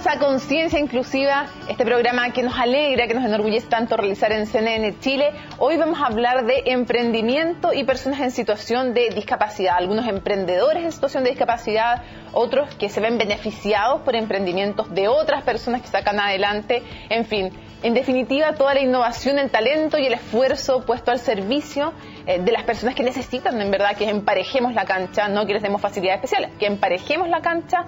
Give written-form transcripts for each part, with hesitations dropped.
Bienvenidos a Conciencia Inclusiva, este programa que nos alegra, que nos enorgullece tanto realizar en CNN Chile. Hoy vamos a hablar de emprendimiento y personas en situación de discapacidad. Algunos emprendedores en situación de discapacidad, otros que se ven beneficiados por emprendimientos de otras personas que sacan adelante. En fin, en definitiva, toda la innovación, el talento y el esfuerzo puesto al servicio de las personas que necesitan, en verdad, que emparejemos la cancha, no que les demos facilidades especiales, que emparejemos la cancha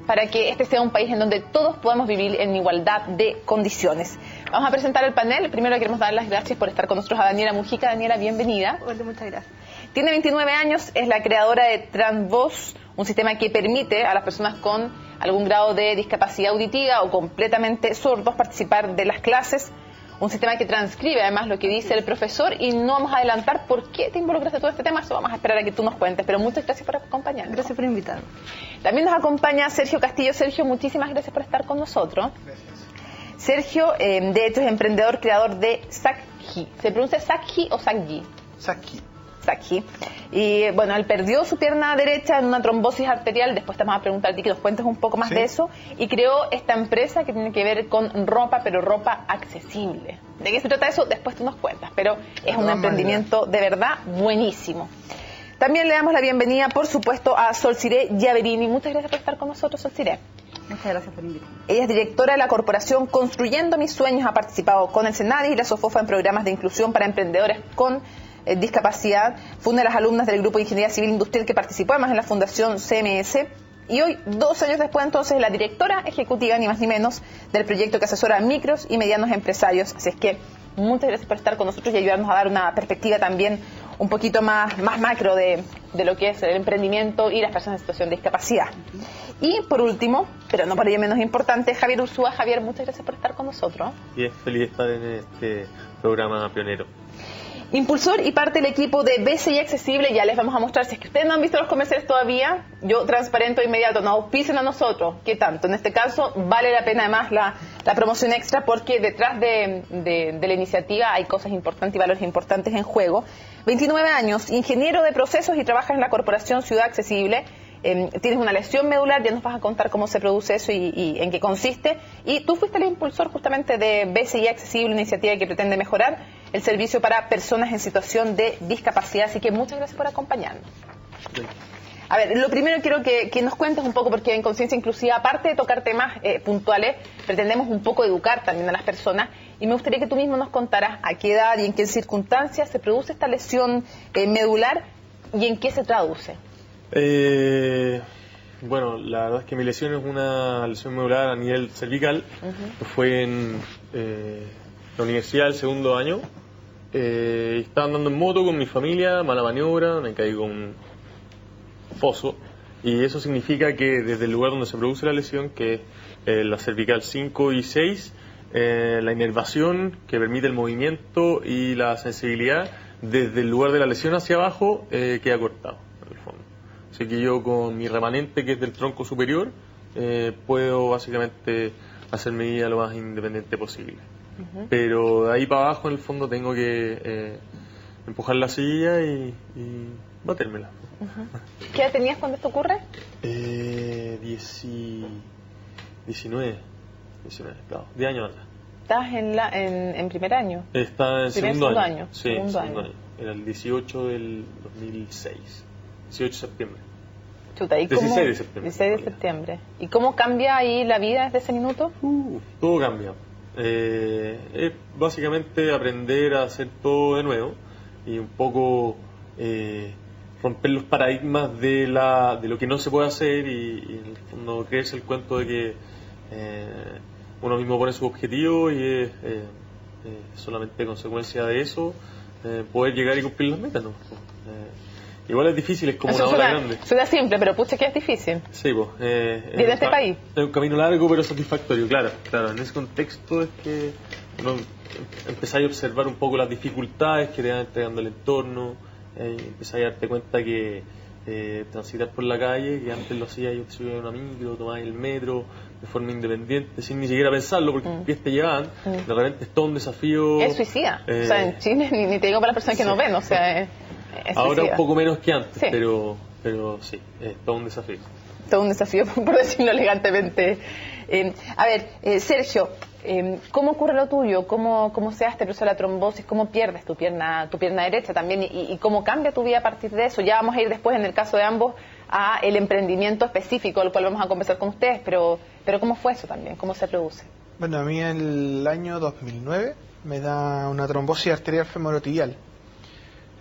para que este sea un país en donde todos podamos vivir en igualdad de condiciones. Vamos a presentar el panel. Primero queremos dar las gracias por estar con nosotros a Daniela Mujica. Daniela, bienvenida. Hola, muchas gracias. Tiene 29 años, es la creadora de Transvoz, un sistema que permite a las personas con algún grado de discapacidad auditiva o completamente sordos participar de las clases. Un sistema que transcribe además lo que dice el profesor, y no vamos a adelantar por qué te involucraste en todo este tema, eso vamos a esperar a que tú nos cuentes, pero muchas gracias por acompañarnos. Gracias por invitarme. También nos acompaña Sergio Castillo. Sergio, muchísimas gracias por estar con nosotros. Gracias. Sergio, de hecho, es emprendedor, creador de Sakji. ¿Se pronuncia Sakji o Sakji? Sakji. Sakji. Y bueno, él perdió su pierna derecha en una trombosis arterial. Después te vamos a preguntar a ti que nos cuentes un poco más de eso. Y creó esta empresa que tiene que ver con ropa, pero ropa accesible. ¿De qué se trata eso? Después tú nos cuentas. Pero es un emprendimiento de verdad buenísimo. También le damos la bienvenida, por supuesto, a Solciré Giaverini. Muchas gracias por estar con nosotros, Solciré. Muchas gracias por invitarme. Ella es directora de la corporación Construyendo Mis Sueños. Ha participado con el Senadi y la SOFOFA en programas de inclusión para emprendedores con discapacidad. Fue una de las alumnas del grupo de Ingeniería Civil Industrial que participó además en la Fundación CMS. Y hoy, 2 años después, entonces, es la directora ejecutiva, ni más ni menos, del proyecto que asesora a micros y medianos empresarios. Así es que muchas gracias por estar con nosotros y ayudarnos a dar una perspectiva también un poquito más macro de lo que es el emprendimiento y las personas en situación de discapacidad. Y por último, pero no por ello menos importante, Javier Ursúa. Javier, muchas gracias por estar con nosotros. Y es feliz de estar en este programa pionero. Impulsor y parte del equipo de BCI Accesible. Ya les vamos a mostrar, si es que ustedes no han visto los comerciales todavía, yo transparento inmediato, nos auspicien a nosotros. ¿Qué tanto? En este caso vale la pena además la promoción extra, porque detrás de la iniciativa hay cosas importantes y valores importantes en juego. 29 años, ingeniero de procesos y trabajas en la corporación Ciudad Accesible. Tienes una lesión medular, ya nos vas a contar cómo se produce eso y en qué consiste. Y tú fuiste el impulsor justamente de BCI Accesible, una iniciativa que pretende mejorar el servicio para personas en situación de discapacidad. Así que muchas gracias por acompañarnos. Sí. A ver, lo primero quiero que nos cuentes un poco, porque en Conciencia Inclusiva, aparte de tocar temas puntuales, pretendemos un poco educar también a las personas. Y me gustaría que tú mismo nos contaras a qué edad y en qué circunstancias se produce esta lesión medular y en qué se traduce. Bueno, la verdad es que mi lesión es una lesión medular a nivel cervical. Fue en la universidad del segundo año. Estaba andando en moto con mi familia, mala maniobra, me caí con un foso. Y eso significa que desde el lugar donde se produce la lesión, que es la cervical 5 y 6, la inervación que permite el movimiento y la sensibilidad, desde el lugar de la lesión hacia abajo, queda cortado, en el fondo. Así que yo con mi remanente, que es del tronco superior, puedo básicamente hacer mi vida lo más independiente posible. Pero de ahí para abajo, en el fondo, tengo que empujar la silla y batérmela. ¿Qué edad tenías cuando esto ocurre? 19, claro, 10 años atrás. ¿Estás en primer año? Está en segundo año. Sí, segundo año. Era el 18 del 2006. 18 de septiembre. Chuta, ¿y 16 cómo? de septiembre. 16 de septiembre. ¿Y cómo cambia ahí la vida desde ese minuto? Todo cambia. Es básicamente aprender a hacer todo de nuevo y un poco romper los paradigmas de lo que no se puede hacer y en el fondo creerse el cuento de que uno mismo pone su objetivo y es solamente consecuencia de eso poder llegar y cumplir las metas, ¿no? Igual es difícil, es como eso una ola grande. Suena simple, pero pucha que es difícil. Sí, pues. ¿Y de este país? Es un camino largo pero satisfactorio, claro. En ese contexto es que uno empezáis a observar un poco las dificultades que te van entregando el entorno, empezáis a darte cuenta que transitar por la calle, que antes lo hacía yo, subía una micro, tomaba el metro de forma independiente, sin ni siquiera pensarlo, porque los pies te llevaban, de repente es todo un desafío. Es suicida. O sea, en Chile ni te digo para las personas que nos ven, o sea, es ahora suicida. un poco menos que antes, Sí. pero sí, es todo un desafío. todo un desafío, por decirlo elegantemente. A ver, Sergio, ¿cómo ocurre lo tuyo? ¿Cómo se da este proceso de la trombosis? ¿Cómo pierdes tu pierna derecha también? ¿Y cómo cambia tu vida a partir de eso? Ya vamos a ir después, en el caso de ambos, a el emprendimiento específico, al cual vamos a conversar con ustedes, pero ¿cómo fue eso también? ¿Cómo se produce? Bueno, a mí en el año 2009 me da una trombosis arterial femorotibial.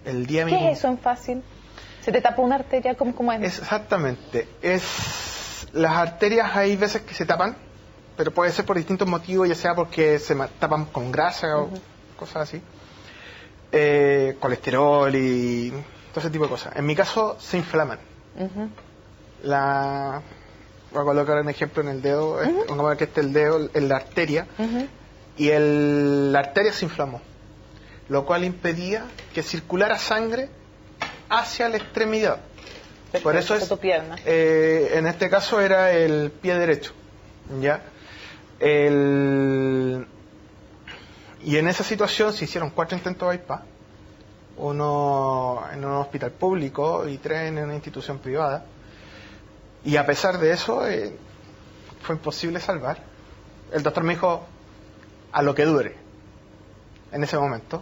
¿Qué es eso en fácil? ¿Se te tapa una arteria? ¿Cómo es? Exactamente. Las arterias hay veces que se tapan, pero puede ser por distintos motivos, ya sea porque se tapan con grasa o cosas así. Colesterol y todo ese tipo de cosas. En mi caso, se inflaman. Voy a colocar un ejemplo en el dedo, pongamos que el dedo en la arteria, y la arteria se inflamó, lo cual impedía que circulara sangre hacia la extremidad. Perfecto, por eso es tu pierna. En este caso era el pie derecho, ¿ya? Y en esa situación se hicieron 4 intentos de bypass, uno en un hospital público y 3 en una institución privada, y a pesar de eso fue imposible salvar. El doctor me dijo a lo que dure en ese momento.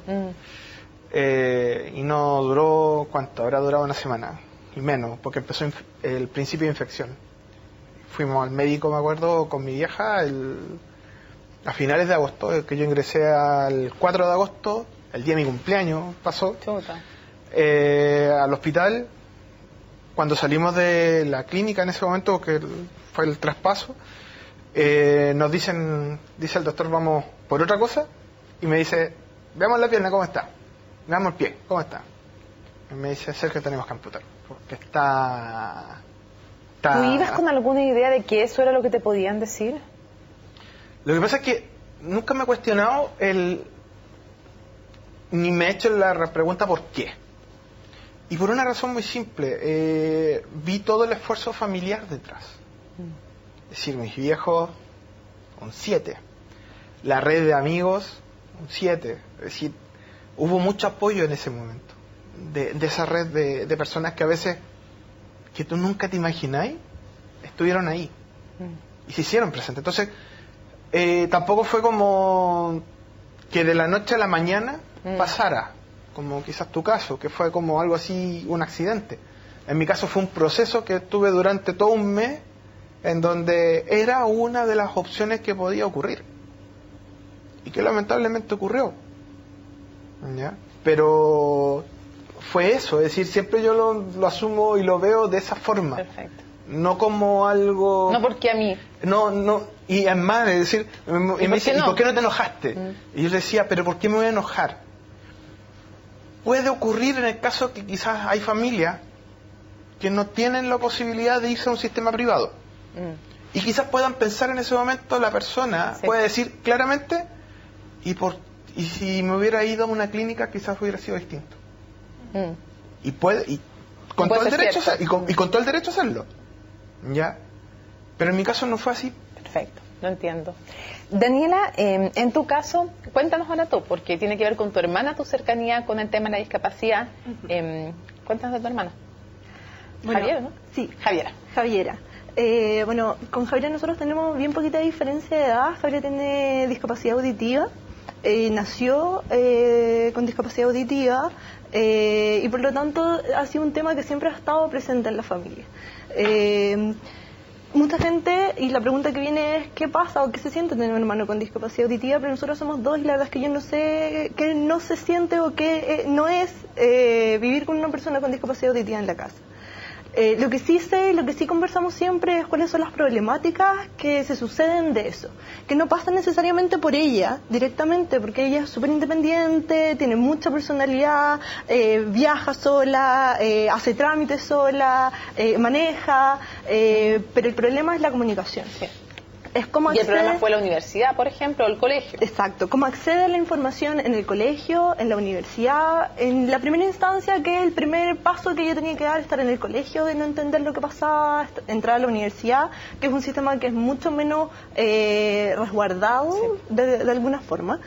Y no duró, ¿cuánto? Habrá durado una semana y menos, porque empezó el principio de infección. Fuimos al médico, me acuerdo, con mi vieja a finales de agosto, que yo ingresé al 4 de agosto, el día de mi cumpleaños pasó, al hospital. Cuando salimos de la clínica en ese momento, que fue el traspaso, dice el doctor, vamos por otra cosa, y me dice, veamos la pierna, ¿cómo está? Veamos el pie, ¿cómo está? Y me dice, Sergio, tenemos que amputar, porque está... ¿Tú ibas con alguna idea de que eso era lo que te podían decir? Lo que pasa es que nunca me he cuestionado ni me he hecho la pregunta por qué. Y por una razón muy simple, vi todo el esfuerzo familiar detrás. Es decir, mis viejos, un 7. La red de amigos, un 7. Es decir, hubo mucho apoyo en ese momento. De esa red de personas que a veces, que tú nunca te imagináis, estuvieron ahí. Y se hicieron presentes. Entonces, tampoco fue como que de la noche a la mañana pasara, como quizás tu caso, que fue como algo así, un accidente. En mi caso fue un proceso que tuve durante todo un mes, en donde era una de las opciones que podía ocurrir. Y que lamentablemente ocurrió. ¿Ya? Pero fue eso, es decir, siempre yo lo asumo y lo veo de esa forma. Perfecto. No como algo... No porque a mí. No, y es más, es decir, y me dice, ¿y por qué no te enojaste? Y yo le decía, ¿pero por qué me voy a enojar? Puede ocurrir en el caso que quizás hay familias que no tienen la posibilidad de irse a un sistema privado. Y quizás puedan pensar en ese momento, la persona puede decir claramente, y si me hubiera ido a una clínica quizás hubiera sido distinto. Y con todo el derecho con todo el derecho a hacerlo. ¿Ya? Pero en mi caso no fue así. Perfecto, lo entiendo. Daniela, en tu caso, cuéntanos ahora tú, porque tiene que ver con tu hermana, tu cercanía con el tema de la discapacidad. Cuéntanos de tu hermana. Bueno, Javiera, ¿no? Sí. Javiera. Bueno, con Javiera nosotros tenemos bien poquita diferencia de edad. Javiera tiene discapacidad auditiva. Nació con discapacidad auditiva y por lo tanto ha sido un tema que siempre ha estado presente en la familia. Mucha gente, y la pregunta que viene es ¿qué pasa o qué se siente tener un hermano con discapacidad auditiva? Pero nosotros somos 2 y la verdad es que yo no sé qué no se siente o qué no es vivir con una persona con discapacidad auditiva en la casa. Lo que sí sé, lo que sí conversamos siempre es cuáles son las problemáticas que se suceden de eso, que no pasan necesariamente por ella directamente, porque ella es súper independiente, tiene mucha personalidad, viaja sola, hace trámites sola, maneja, pero el problema es la comunicación. Sí. Es cómo y el accede... problema fue la universidad, por ejemplo, o el colegio. Exacto, cómo accede a la información en el colegio, en la universidad, en la primera instancia, que es el primer paso que yo tenía que dar, estar en el colegio, de no entender lo que pasaba, entrar a la universidad, que es un sistema que es mucho menos resguardado de alguna forma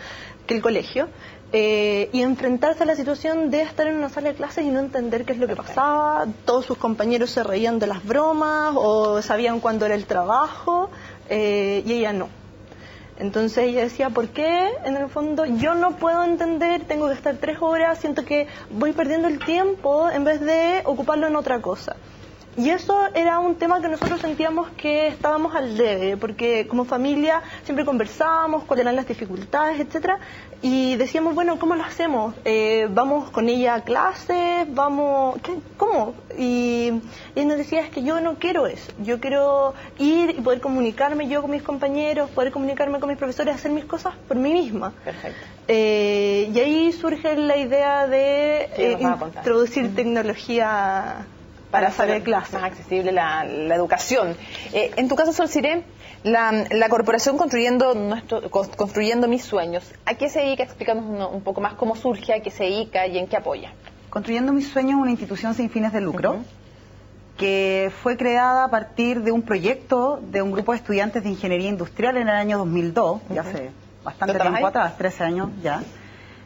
que el colegio. y enfrentarse a la situación de estar en una sala de clases y no entender qué es lo que pasaba. Todos sus compañeros se reían de las bromas o sabían cuándo era el trabajo, y ella no. Entonces ella decía, ¿por qué? En el fondo yo no puedo entender, tengo que estar 3 horas, siento que voy perdiendo el tiempo en vez de ocuparlo en otra cosa. Y eso era un tema que nosotros sentíamos que estábamos al debe, porque como familia siempre conversábamos cuáles eran las dificultades, etcétera, y decíamos, bueno, ¿cómo lo hacemos? ¿Vamos con ella a clases? ¿Vamos? ¿Cómo? Y ella nos decía, es que yo no quiero eso, yo quiero ir y poder comunicarme yo con mis compañeros, poder comunicarme con mis profesores, hacer mis cosas por mí misma. Perfecto. Y ahí surge la idea de introducir tecnología para salir de clase. Más accesible la educación. En tu caso, Sol Siré, la corporación Construyendo Mis Sueños, ¿a qué se dedica? Explícanos un poco más cómo surge, a qué se dedica y en qué apoya. Construyendo Mis Sueños es una institución sin fines de lucro que fue creada a partir de un proyecto de un grupo de estudiantes de Ingeniería Industrial en el año 2002, ya hace bastante tiempo atrás, 13 años ya.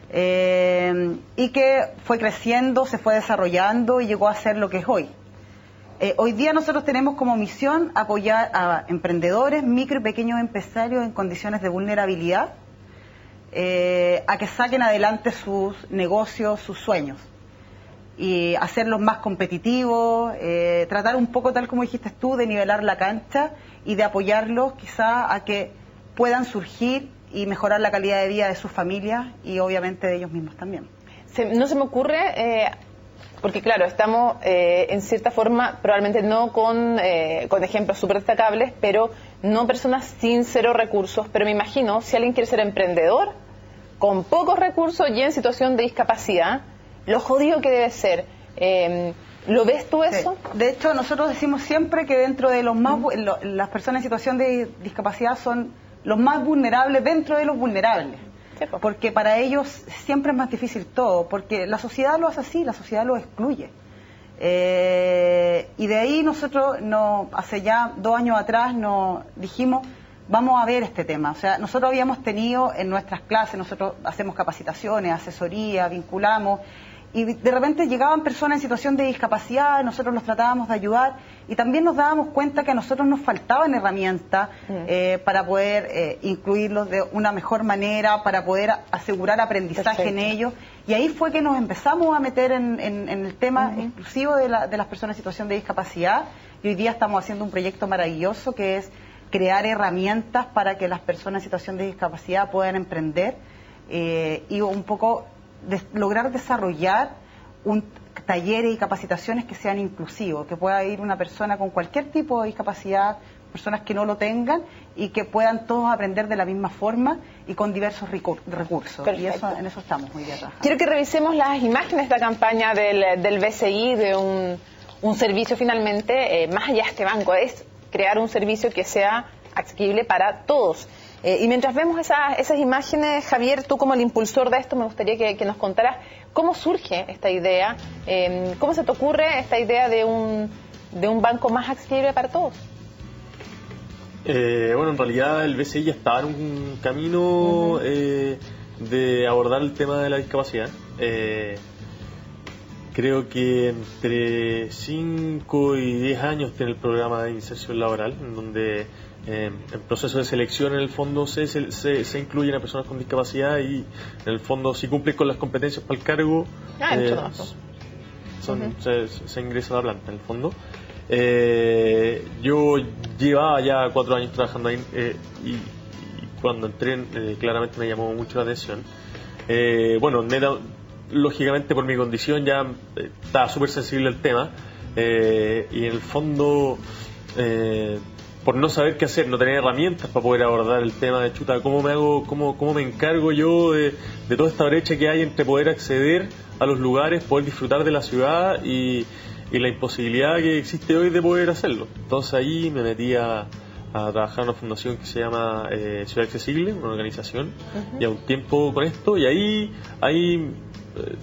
Y que fue creciendo, se fue desarrollando y llegó a ser lo que es hoy. Hoy día nosotros tenemos como misión apoyar a emprendedores, micro y pequeños empresarios en condiciones de vulnerabilidad, a que saquen adelante sus negocios, sus sueños, y hacerlos más competitivos, tratar un poco, tal como dijiste tú, de nivelar la cancha y de apoyarlos quizá a que puedan surgir y mejorar la calidad de vida de sus familias y obviamente de ellos mismos también. No se me ocurre, porque claro, estamos en cierta forma, probablemente no con ejemplos súper destacables, pero no personas sin 0 recursos, pero me imagino, si alguien quiere ser emprendedor, con pocos recursos y en situación de discapacidad, lo jodido que debe ser. ¿Lo ves tú eso? Sí. De hecho, nosotros decimos siempre que dentro de los más las personas en situación de discapacidad son los más vulnerables dentro de los vulnerables, porque para ellos siempre es más difícil todo, porque la sociedad lo hace así, la sociedad lo excluye. Y de ahí nosotros, hace ya 2 años atrás, nos dijimos, vamos a ver este tema. O sea, nosotros habíamos tenido en nuestras clases, nosotros hacemos capacitaciones, asesoría, vinculamos, y de repente llegaban personas en situación de discapacidad, nosotros los tratábamos de ayudar y también nos dábamos cuenta que a nosotros nos faltaban herramientas para poder incluirlos de una mejor manera, para poder asegurar aprendizaje en ellos, y ahí fue que nos empezamos a meter en el tema exclusivo de las personas en situación de discapacidad, y hoy día estamos haciendo un proyecto maravilloso que es crear herramientas para que las personas en situación de discapacidad puedan emprender y un poco lograr desarrollar talleres y capacitaciones que sean inclusivos, que pueda ir una persona con cualquier tipo de discapacidad, personas que no lo tengan, y que puedan todos aprender de la misma forma y con diversos recursos. Perfecto. Y en eso estamos muy bien trabajando. Quiero que revisemos las imágenes de esta campaña del BCI, de un servicio finalmente, más allá de este banco, es crear un servicio que sea asequible para todos. Y mientras vemos esas imágenes, Javier, tú como el impulsor de esto, me gustaría que nos contaras cómo surge esta idea, cómo se te ocurre esta idea de un banco más accesible para todos. Bueno, en realidad el BCI ya estaba en un camino de abordar el tema de la discapacidad. Creo que entre 5 y 10 años tiene el programa de inserción laboral, en donde en proceso de selección en el fondo se incluyen a personas con discapacidad y en el fondo si cumplen con las competencias para el cargo se ingresa a la planta en el fondo. Yo llevaba ya 4 años trabajando ahí y cuando entré claramente me llamó mucho la atención. Bueno, lógicamente por mi condición ya estaba súper sensible al tema y en el fondo por no saber qué hacer, no tener herramientas para poder abordar el tema de chuta, cómo me encargo yo de toda esta brecha que hay entre poder acceder a los lugares, poder disfrutar de la ciudad y la imposibilidad que existe hoy de poder hacerlo. Entonces ahí me metí a trabajar en una fundación que se llama Ciudad Accesible, una organización, ya un tiempo con esto, y ahí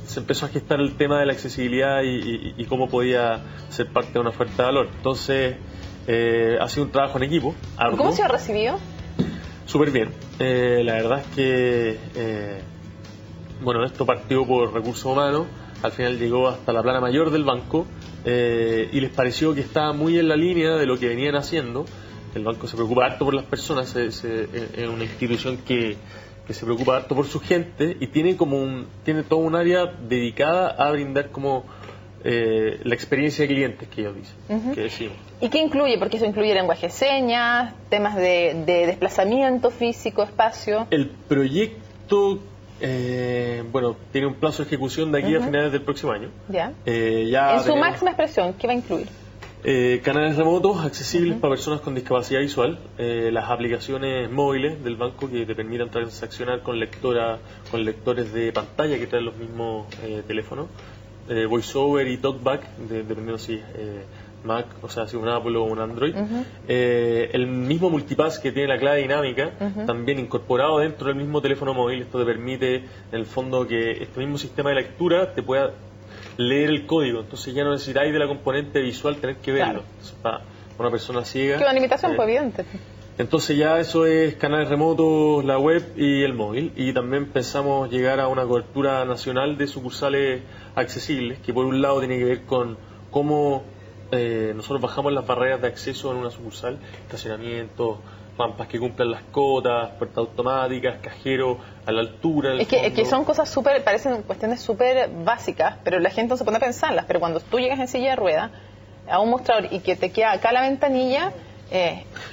se empezó a gestar el tema de la accesibilidad y cómo podía ser parte de una oferta de valor. Entonces ha sido un trabajo en equipo. Arduo. ¿Cómo se ha recibido? Súper bien. La verdad es que bueno, esto partió por recursos humanos, al final llegó hasta la plana mayor del banco y les pareció que estaba muy en la línea de lo que venían haciendo. El banco se preocupa harto por las personas, es una institución que se preocupa harto por su gente y tiene todo un área dedicada a brindar como la experiencia de clientes que ellos dicen, que decimos. ¿Y qué incluye? Porque eso incluye lenguaje de señas, temas de desplazamiento físico, espacio. El proyecto, bueno, tiene un plazo de ejecución de aquí a finales del próximo año. Ya. Ya en su máxima expresión, ¿qué va a incluir? Canales remotos accesibles para personas con discapacidad visual, las aplicaciones móviles del banco que te permitan transaccionar con lectores de pantalla que traen los mismos teléfonos, VoiceOver y TalkBack, dependiendo si Mac, o sea, si un Apple o un Android. El mismo multipass que tiene la clave dinámica, también incorporado dentro del mismo teléfono móvil. Esto te permite, en el fondo, que este mismo sistema de lectura te pueda leer el código. Entonces ya no necesitáis de la componente visual tener que verlo. Claro. Entonces, para una persona ciega... Que una limitación, pues, evidente. Entonces ya eso es canales remotos, la web y el móvil. Y también pensamos llegar a una cobertura nacional de sucursales accesibles, que por un lado tiene que ver con cómo nosotros bajamos las barreras de acceso en una sucursal, estacionamientos, rampas que cumplan las cotas, puertas automáticas, cajero a la altura. Es que son cosas parecen cuestiones súper básicas, pero la gente no se pone a pensarlas. Pero cuando tú llegas en silla de ruedas a un mostrador y que te queda acá la ventanilla...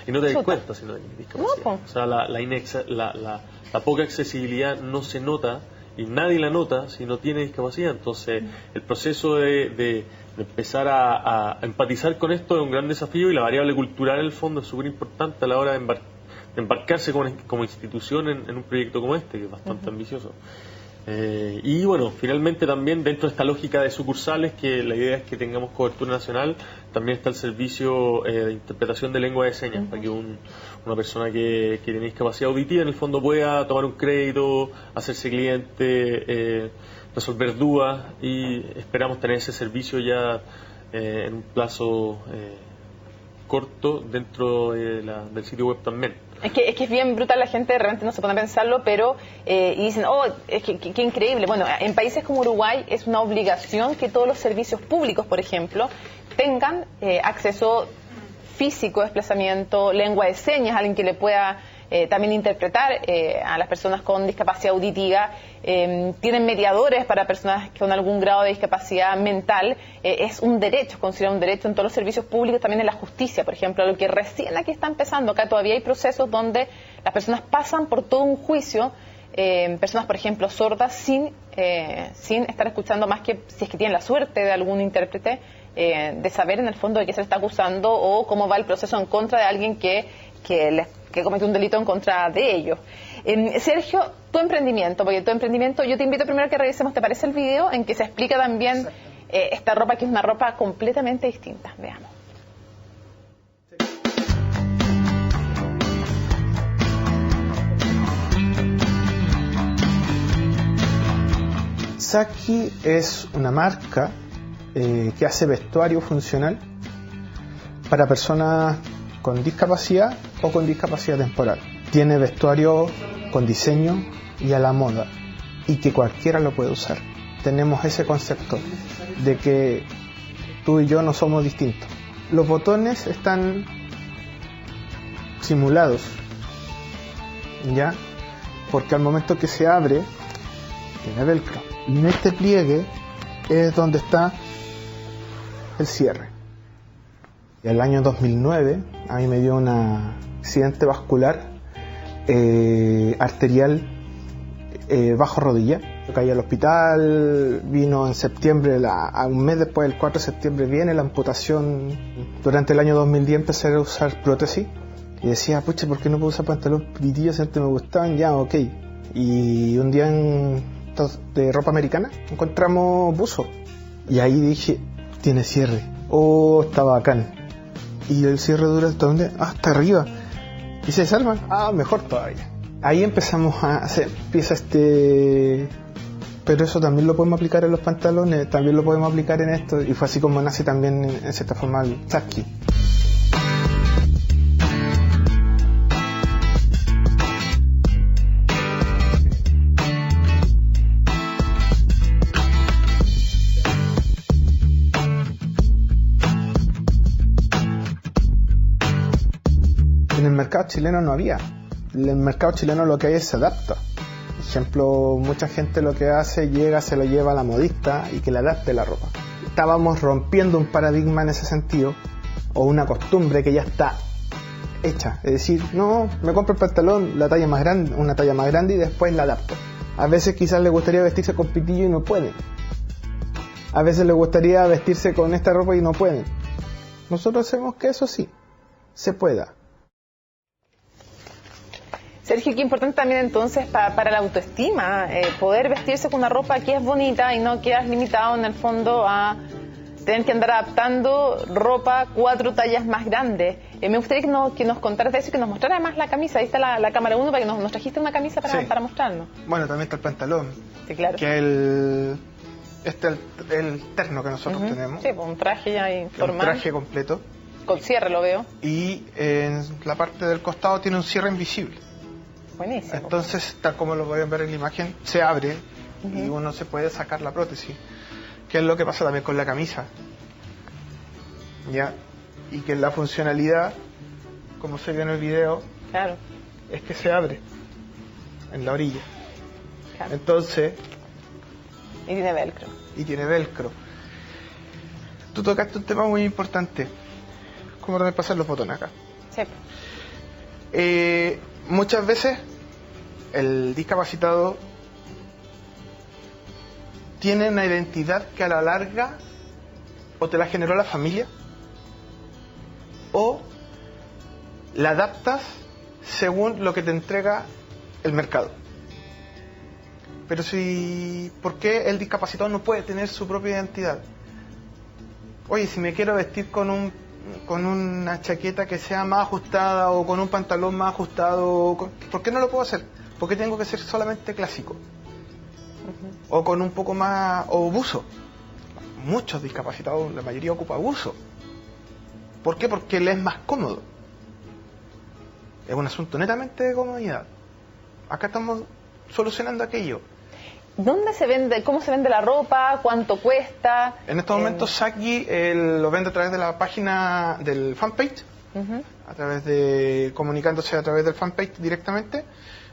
y no te das cuenta si no hay discapacidad. No, o sea, la poca accesibilidad no se nota y nadie la nota si no tiene discapacidad. Entonces, el proceso de empezar a empatizar con esto es un gran desafío, y la variable cultural en el fondo es súper importante a la hora de embarcarse como institución en un proyecto como este, que es bastante ambicioso. Y bueno, finalmente también dentro de esta lógica de sucursales, que la idea es que tengamos cobertura nacional, también está el servicio de interpretación de lengua de señas, para que una persona que tiene discapacidad auditiva en el fondo pueda tomar un crédito, hacerse cliente, resolver dudas, y esperamos tener ese servicio ya en un plazo corto dentro del sitio web también. Es que es bien brutal, la gente realmente no se pone a pensarlo, pero y dicen, es que increíble. Bueno, en países como Uruguay es una obligación que todos los servicios públicos, por ejemplo, tengan acceso físico, desplazamiento, lengua de señas, alguien que le pueda también interpretar a las personas con discapacidad auditiva. Tienen mediadores para personas con algún grado de discapacidad mental. Es un derecho, considerado un derecho en todos los servicios públicos, también en la justicia, por ejemplo, lo que recién aquí está empezando. Acá todavía hay procesos donde las personas pasan por todo un juicio, personas, por ejemplo, sordas, sin estar escuchando, más que si es que tienen la suerte de algún intérprete, de saber en el fondo de qué se le está acusando o cómo va el proceso en contra de alguien que cometió un delito en contra de ellos. Sergio, tu emprendimiento, yo te invito primero a que revisemos, ¿te parece el video? En que se explica también esta ropa, que es una ropa completamente distinta. Veamos. Saki es una marca que hace vestuario funcional para personas con discapacidad o con discapacidad temporal. Tiene vestuario con diseño y a la moda, y que cualquiera lo puede usar. Tenemos ese concepto de que tú y yo no somos distintos. Los botones están simulados, ¿ya? Porque al momento que se abre, tiene velcro. Y en este pliegue es donde está el cierre. Y el año 2009 a mí me dio un accidente vascular arterial bajo rodilla. Yo caí al hospital, vino en septiembre, a un mes después, el 4 de septiembre, viene la amputación. Durante el año 2010 empecé a usar prótesis y decía, pucha, ¿por qué no puedo usar pantalón pititillos si antes me gustaban? Ya, ok. Y un día de ropa americana encontramos buzo y ahí dije, tiene cierre. Oh, está bacán. Y el cierre dura hasta dónde? Hasta arriba. Y se salvan. Mejor todavía. Ahí empezamos a hacer piezas pero eso también lo podemos aplicar en los pantalones, también lo podemos aplicar en esto, y fue así como nace también en cierta forma el Saki. En el mercado chileno no había. En el mercado chileno lo que hay es se adapta. Por ejemplo, mucha gente lo que hace, llega, se lo lleva a la modista y que le adapte la ropa. Estábamos rompiendo un paradigma en ese sentido, o una costumbre que ya está hecha. Es decir, no, me compro el pantalón, la talla más grande, una talla más grande y después la adapto. A veces quizás le gustaría vestirse con pitillo y no pueden. A veces le gustaría vestirse con esta ropa y no pueden. Nosotros hacemos que eso sí, se pueda. Sergio, qué importante también entonces para la autoestima, poder vestirse con una ropa que es bonita y no quedas limitado en el fondo a tener que andar adaptando ropa 4 tallas más grandes. Me gustaría que nos contaras de eso y que nos mostraras además la camisa. Ahí está la cámara 1 para que nos trajiste una camisa para mostrarnos. Bueno, también está el pantalón. Sí, claro. Que es el terno que nosotros tenemos. Sí, pues un traje ya informal. Un traje completo. Con cierre lo veo. Y en la parte del costado tiene un cierre invisible. Buenísimo. Entonces, tal como lo pueden ver en la imagen, se abre y uno se puede sacar la prótesis. Que es lo que pasa también con la camisa. ¿Ya? Y que la funcionalidad, como se vio en el video, claro, es que se abre en la orilla. Claro. Entonces... Y tiene velcro. Y tiene velcro. Tú tocaste un tema muy importante. ¿Cómo también pasan los botones acá? Sí. Muchas veces el discapacitado tiene una identidad que a la larga o te la generó la familia o la adaptas según lo que te entrega el mercado. Pero ¿por qué el discapacitado no puede tener su propia identidad? Oye, si me quiero vestir con una chaqueta que sea más ajustada o con un pantalón más ajustado, ¿por qué no lo puedo hacer? ¿Por qué tengo que ser solamente clásico? O con un poco más, o buzo. Muchos discapacitados, la mayoría ocupa buzo. ¿Por qué? Porque le es más cómodo. Es un asunto netamente de comodidad. Acá estamos solucionando aquello. ¿Dónde se vende? ¿Cómo se vende la ropa? ¿Cuánto cuesta? En estos momentos Saki lo vende a través de la página del fanpage, a través de comunicándose a través del fanpage directamente,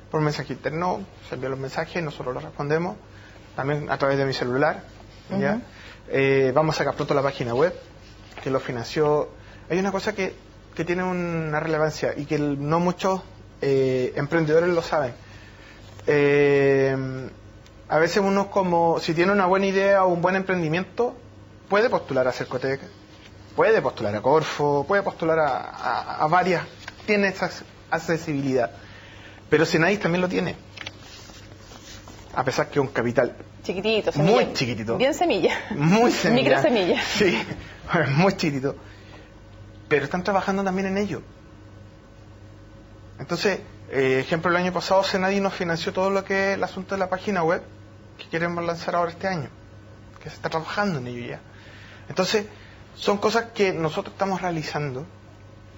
por mensaje interno, se envían los mensajes, nosotros los respondemos, también a través de mi celular. ¿Ya? Vamos a sacar pronto la página web, que lo financió. Hay una cosa que tiene una relevancia y que no muchos emprendedores lo saben. A veces uno, como si tiene una buena idea o un buen emprendimiento, puede postular a Cercotec, puede postular a Corfo, puede postular a varias, tiene esa accesibilidad. Pero Senadis también lo tiene, a pesar que es un capital chiquitito, semilla, muy chiquitito, bien semilla, muy semilla, micro semilla, sí, muy chiquitito, pero están trabajando también en ello. Entonces, ejemplo, el año pasado Senadis nos financió todo lo que es el asunto de la página web que queremos lanzar ahora este año, que se está trabajando en ello ya. Entonces, son cosas que nosotros estamos realizando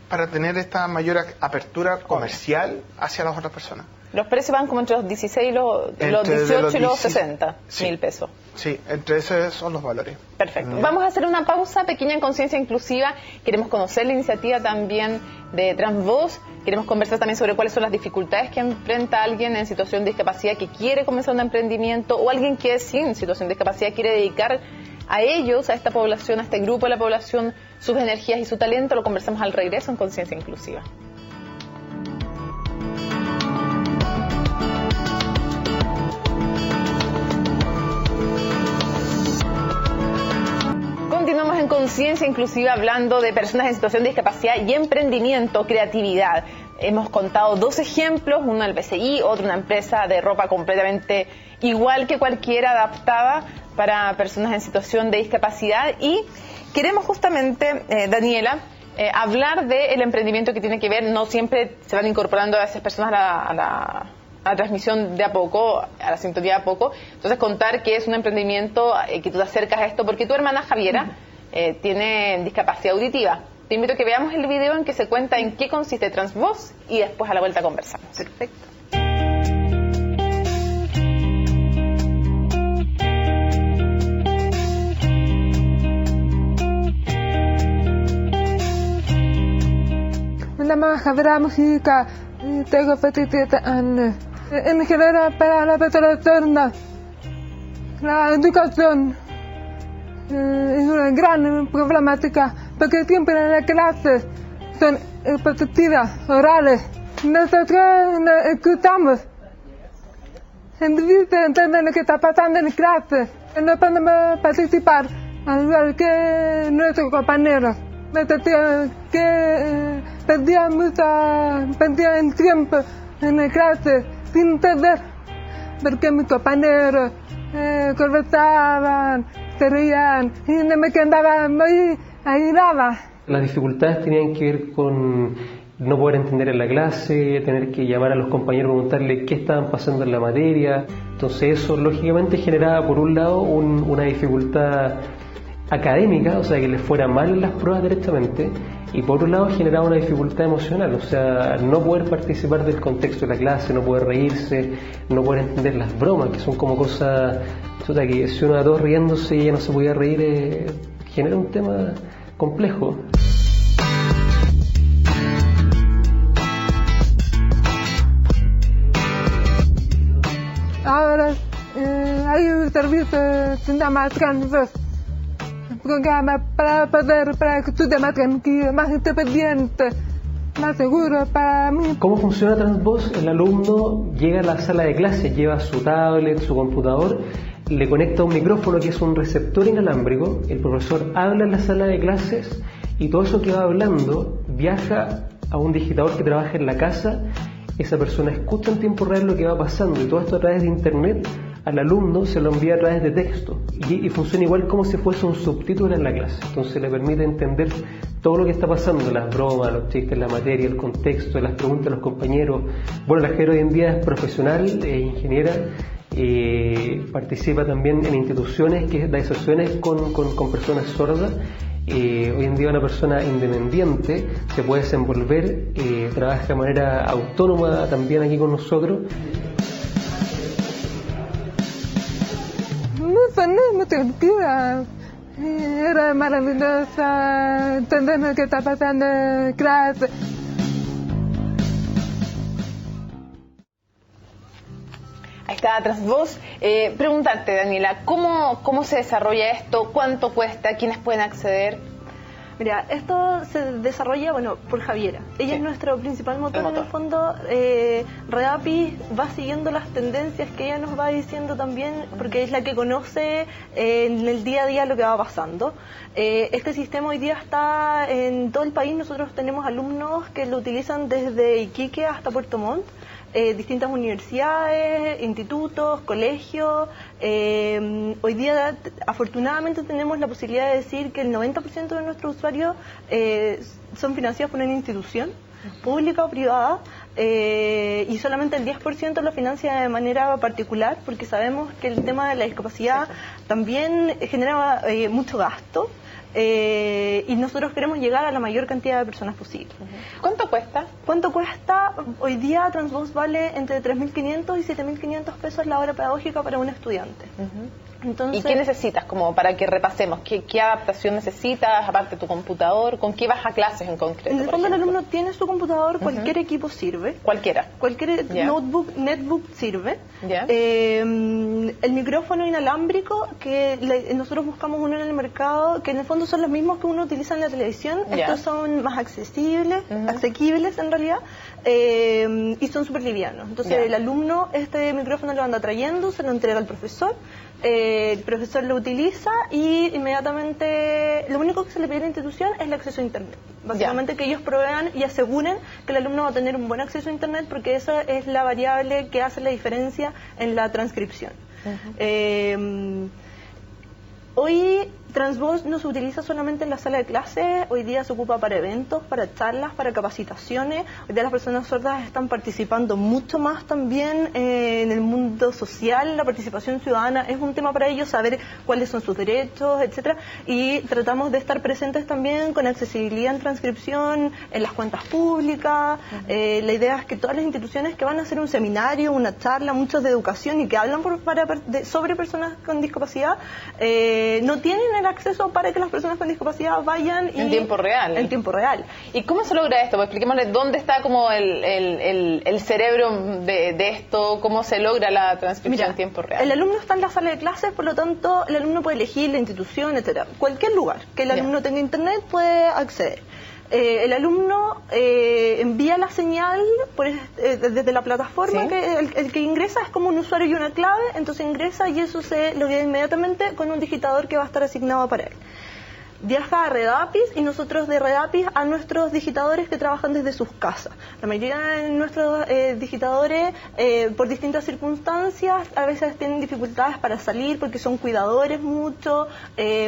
para tener esta mayor apertura comercial hacia las otras personas. Los precios van como entre los 16 y los 18 y los 60 mil pesos. Sí, entre esos son los valores. Perfecto. Vamos a hacer una pausa pequeña en Conciencia Inclusiva. Queremos conocer la iniciativa también de Transvoz. Queremos conversar también sobre cuáles son las dificultades que enfrenta alguien en situación de discapacidad que quiere comenzar un emprendimiento o alguien que es sin situación de discapacidad quiere dedicar a ellos, a esta población, a este grupo de la población, sus energías y su talento. Lo conversamos al regreso en Conciencia Inclusiva. Continuamos en Conciencia Inclusiva hablando de personas en situación de discapacidad y emprendimiento, creatividad. Hemos contado 2 ejemplos, uno el BCI, otro una empresa de ropa completamente igual que cualquiera, adaptada para personas en situación de discapacidad. Y queremos justamente, Daniela, hablar del emprendimiento que tiene que ver, no siempre se van incorporando a esas personas a la transmisión de a poco, a la sintonía de a poco. Entonces contar que es un emprendimiento que tú te acercas a esto, porque tu hermana Javiera tiene discapacidad auditiva. Te invito a que veamos el video en que se cuenta en qué consiste Transvoz y después a la vuelta conversamos. Perfecto. لما حضر música tengo apetito en general para la persona. La educación es una gran problemática porque siempre en la clase son repetitivas, orales. Nosotros no escuchamos. Es difícil entender lo que está pasando en clase. No podemos participar al igual que nuestros compañeros. Que perdía el tiempo en la clase sin entender porque mis compañeros conversaban, se reían y no me quedaba muy aislada. Las dificultades tenían que ver con no poder entender en la clase, tener que llamar a los compañeros y preguntarle qué estaban pasando en la materia. Entonces eso lógicamente generaba por un lado una dificultad académica, o sea que les fuera mal en las pruebas directamente, y por otro lado generaba una dificultad emocional, o sea, no poder participar del contexto de la clase, no poder reírse, no poder entender las bromas, que son como cosas, que si uno a todos riéndose y ella no se podía reír, genera un tema complejo. Ahora hay un servicio que se llama Transvoz, programa para que estudies más tranquilo, más independiente, más seguro para mí. ¿Cómo funciona Transvoz? El alumno llega a la sala de clase, lleva su tablet, su computador, le conecta un micrófono que es un receptor inalámbrico, el profesor habla en la sala de clases y todo eso que va hablando viaja a un digitador que trabaja en la casa. Esa persona escucha en tiempo real lo que va pasando y todo esto a través de internet al alumno se lo envía a través de texto y funciona igual como si fuese un subtítulo en la clase. Entonces le permite entender todo lo que está pasando, las bromas, los chistes, la materia, el contexto, las preguntas de los compañeros. Bueno, la Jero hoy en día es profesional, es ingeniera, participa también en instituciones que da sesiones con personas sordas. Hoy en día una persona independiente se puede desenvolver, trabaja de manera autónoma también aquí con nosotros. Muy tranquila, era maravillosa entender lo que está pasando en clase. Ahí está Transvoz. Preguntarte, Daniela, ¿cómo se desarrolla esto? ¿Cuánto cuesta? ¿Quiénes pueden acceder? Mira, esto se desarrolla, por Javiera. Ella es nuestro principal motor. En el fondo, Redapi va siguiendo las tendencias que ella nos va diciendo también, porque es la que conoce en el día a día lo que va pasando. Este sistema hoy día está en todo el país. Nosotros tenemos alumnos que lo utilizan desde Iquique hasta Puerto Montt. Distintas universidades, institutos, colegios. Hoy día afortunadamente tenemos la posibilidad de decir que el 90% de nuestros usuarios son financiados por una institución pública o privada, y solamente el 10% lo financia de manera particular, porque sabemos que el tema de la discapacidad también genera mucho gasto. Y nosotros queremos llegar a la mayor cantidad de personas posible. ¿Cuánto cuesta? ¿Cuánto cuesta? Hoy día Transvoz vale entre 3.500 y 7.500 pesos la hora pedagógica para un estudiante. Entonces, ¿y qué necesitas como para que repasemos? ¿Qué adaptación necesitas aparte de tu computador? ¿Con qué vas a clases en concreto? En el fondo el alumno tiene su computador, cualquier equipo sirve. Cualquiera. Cualquier netbook sirve. Yeah. El micrófono inalámbrico, que nosotros buscamos uno en el mercado, que en el fondo son los mismos que uno utiliza en la televisión. Estos son más accesibles, asequibles en realidad, y son súper livianos. Entonces el alumno este micrófono lo anda trayendo, se lo entrega al profesor. El profesor lo utiliza y inmediatamente lo único que se le pide a la institución es el acceso a internet. Básicamente que ellos provean y aseguren que el alumno va a tener un buen acceso a internet, porque esa es la variable que hace la diferencia en la transcripción. Hoy Transvoz no se utiliza solamente en la sala de clase, hoy día se ocupa para eventos, para charlas, para capacitaciones. Hoy día las personas sordas están participando mucho más también en el mundo social. La participación ciudadana es un tema para ellos, saber cuáles son sus derechos, etcétera. Y tratamos de estar presentes también con accesibilidad en transcripción, en las cuentas públicas. La idea es que todas las instituciones que van a hacer un seminario, una charla, muchos de educación y que hablan sobre personas con discapacidad, no tienen el acceso para que las personas con discapacidad vayan en tiempo real. En tiempo real. ¿Y cómo se logra esto? Pues expliquémosle dónde está como el cerebro de esto, cómo se logra la transcripción en tiempo real. El alumno está en la sala de clases, por lo tanto, el alumno puede elegir la institución, etcétera. Cualquier lugar que el alumno tenga internet puede acceder. El alumno envía la señal desde la plataforma, que el que ingresa es como un usuario y una clave, entonces ingresa y eso se loguea inmediatamente con un digitador que va a estar asignado para él. Viaja a Redapis y nosotros de Redapis a nuestros digitadores que trabajan desde sus casas. La mayoría de nuestros digitadores, por distintas circunstancias, a veces tienen dificultades para salir porque son cuidadores mucho,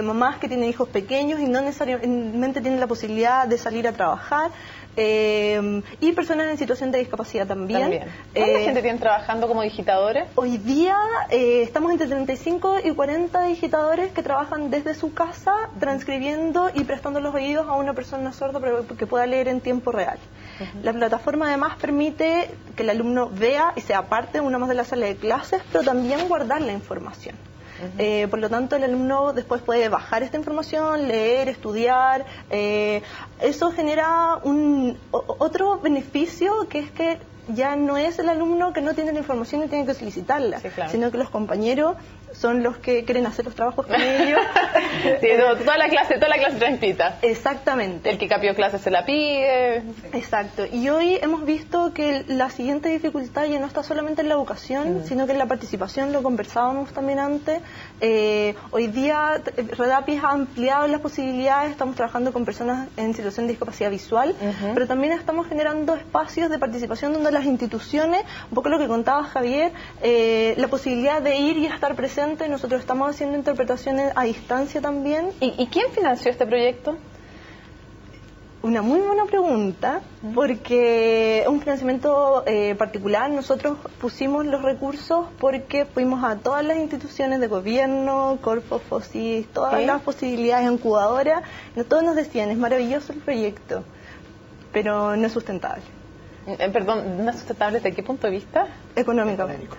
mamás que tienen hijos pequeños y no necesariamente tienen la posibilidad de salir a trabajar. Y personas en situación de discapacidad también. ¿Cuánta gente tienen trabajando como digitadores? Hoy día estamos entre 35 y 40 digitadores que trabajan desde su casa transcribiendo y prestando los oídos a una persona sorda para que pueda leer en tiempo real. La plataforma además permite que el alumno vea y sea parte una más de la sala de clases, pero también guardar la información. Por lo tanto, el alumno después puede bajar esta información, leer, estudiar. Eso genera otro beneficio, que es que ya no es el alumno que no tiene la información y tiene que solicitarla, sino que los compañeros son los que quieren hacer los trabajos con ellos. Toda la clase transcrita. Exactamente. El que cambió clase se la pide. Exacto. Y hoy hemos visto que la siguiente dificultad ya no está solamente en la educación, sino que en la participación, lo conversábamos también antes. Hoy día Redapis ha ampliado las posibilidades, estamos trabajando con personas en situación de discapacidad visual, pero también estamos generando espacios de participación donde las instituciones, un poco lo que contaba Javier, la posibilidad de ir y estar presente. Nosotros estamos haciendo interpretaciones a distancia también. ¿Y quién financió este proyecto? Una muy buena pregunta, porque es un financiamiento particular. Nosotros pusimos los recursos porque fuimos a todas las instituciones de gobierno, Corfo, FOSIS, todas las posibilidades incubadoras. Todos nos decían, es maravilloso el proyecto, pero no es sustentable. Perdón, ¿no es sustentable desde qué punto de vista? Económicamente.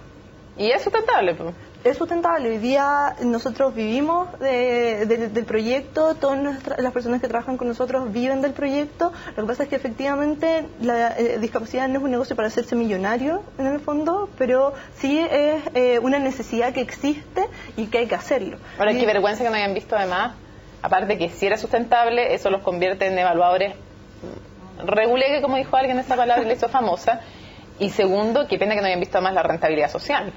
¿Y es sustentable? Es sustentable. Hoy día nosotros vivimos del proyecto, todas las personas que trabajan con nosotros viven del proyecto. Lo que pasa es que efectivamente la discapacidad no es un negocio para hacerse millonario en el fondo, pero sí es una necesidad que existe y que hay que hacerlo. Ahora, qué vergüenza que no hayan visto además, aparte de que si era sustentable, eso los convierte en evaluadores regulegue, como dijo alguien esa palabra y la hizo famosa. Y segundo, qué pena que no hayan visto más la rentabilidad social.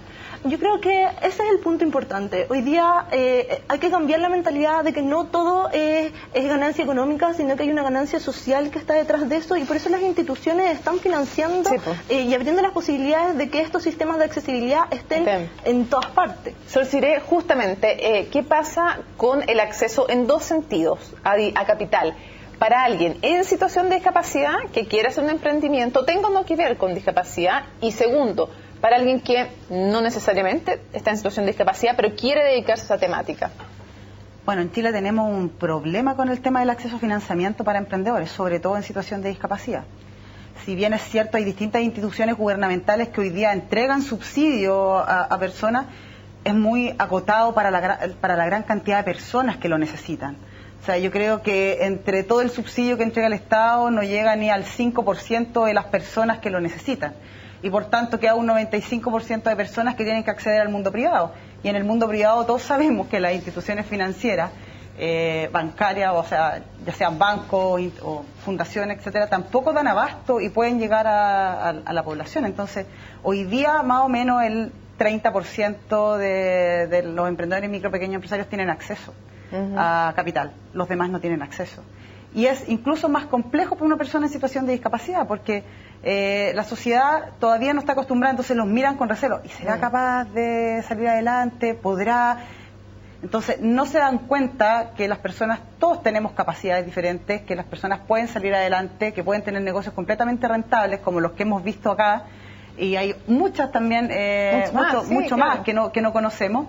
Yo creo que ese es el punto importante. Hoy día hay que cambiar la mentalidad de que no todo es ganancia económica, sino que hay una ganancia social que está detrás de eso, y por eso las instituciones están financiando y abriendo las posibilidades de que estos sistemas de accesibilidad estén en todas partes. Sol Siré, justamente, ¿qué pasa con el acceso en dos sentidos a capital? Para alguien en situación de discapacidad que quiere hacer un emprendimiento, tenga o no que ver con discapacidad, y segundo, para alguien que no necesariamente está en situación de discapacidad, pero quiere dedicarse a esa temática. Bueno, en Chile tenemos un problema con el tema del acceso a financiamiento para emprendedores, sobre todo en situación de discapacidad. Si bien es cierto, hay distintas instituciones gubernamentales que hoy día entregan subsidio a personas, es muy acotado para la gran cantidad de personas que lo necesitan. O sea, yo creo que entre todo el subsidio que entrega el Estado no llega ni al 5% de las personas que lo necesitan. Y por tanto queda un 95% de personas que tienen que acceder al mundo privado. Y en el mundo privado todos sabemos que las instituciones financieras, bancarias, o sea, ya sean bancos o fundaciones, etcétera, tampoco dan abasto y pueden llegar a la población. Entonces, hoy día más o menos el 30% de los emprendedores y micro pequeños empresarios tienen acceso a capital, los demás no tienen acceso. Y es incluso más complejo para una persona en situación de discapacidad, porque la sociedad todavía no está acostumbrada, entonces los miran con recelo. ¿Y será capaz de salir adelante? ¿Podrá? Entonces no se dan cuenta que las personas, todos tenemos capacidades diferentes, que las personas pueden salir adelante, que pueden tener negocios completamente rentables, como los que hemos visto acá, y hay muchas también, mucho más que no conocemos.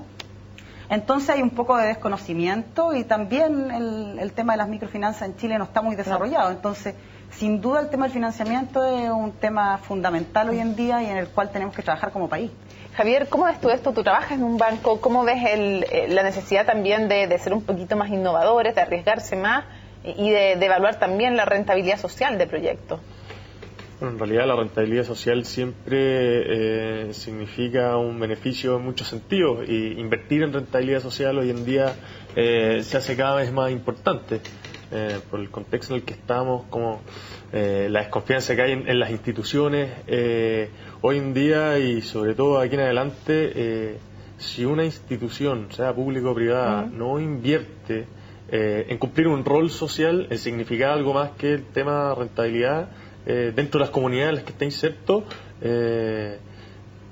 Entonces hay un poco de desconocimiento, y también el tema de las microfinanzas en Chile no está muy desarrollado. Entonces sin duda el tema del financiamiento es un tema fundamental hoy en día y en el cual tenemos que trabajar como país. Javier, ¿cómo ves tú esto? Tú trabajas en un banco, ¿cómo ves la necesidad también de ser un poquito más innovadores, de arriesgarse más y de evaluar también la rentabilidad social del proyecto? Bueno, en realidad la rentabilidad social siempre significa un beneficio en muchos sentidos, y invertir en rentabilidad social hoy en día se hace cada vez más importante por el contexto en el que estamos, como la desconfianza que hay en las instituciones hoy en día, y sobre todo aquí en adelante. Si una institución, sea pública o privada, no invierte en cumplir un rol social, en significar algo más que el tema rentabilidad dentro de las comunidades en las que está inserto,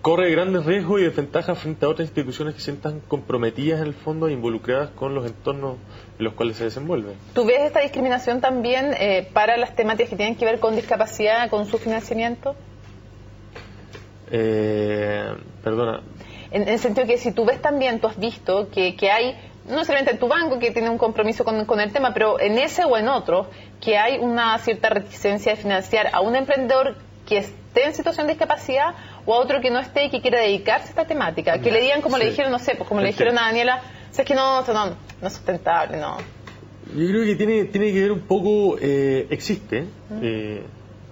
corre grandes riesgos y desventajas frente a otras instituciones que se sientan comprometidas en el fondo e involucradas con los entornos en los cuales se desenvuelven. ¿Tú ves esta discriminación también para las temáticas que tienen que ver con discapacidad, con su financiamiento? Perdona. En el sentido que si tú ves también, tú has visto que hay, no solamente en tu banco que tiene un compromiso con el tema, pero en ese o en otro, que hay una cierta reticencia de financiar a un emprendedor que esté en situación de discapacidad o a otro que no esté y que quiera dedicarse a esta temática, que le digan como le dijeron, no sé, pues como le dijeron a Daniela, o sea, es que no es sustentable, no. Yo creo que tiene que ver un poco, existe,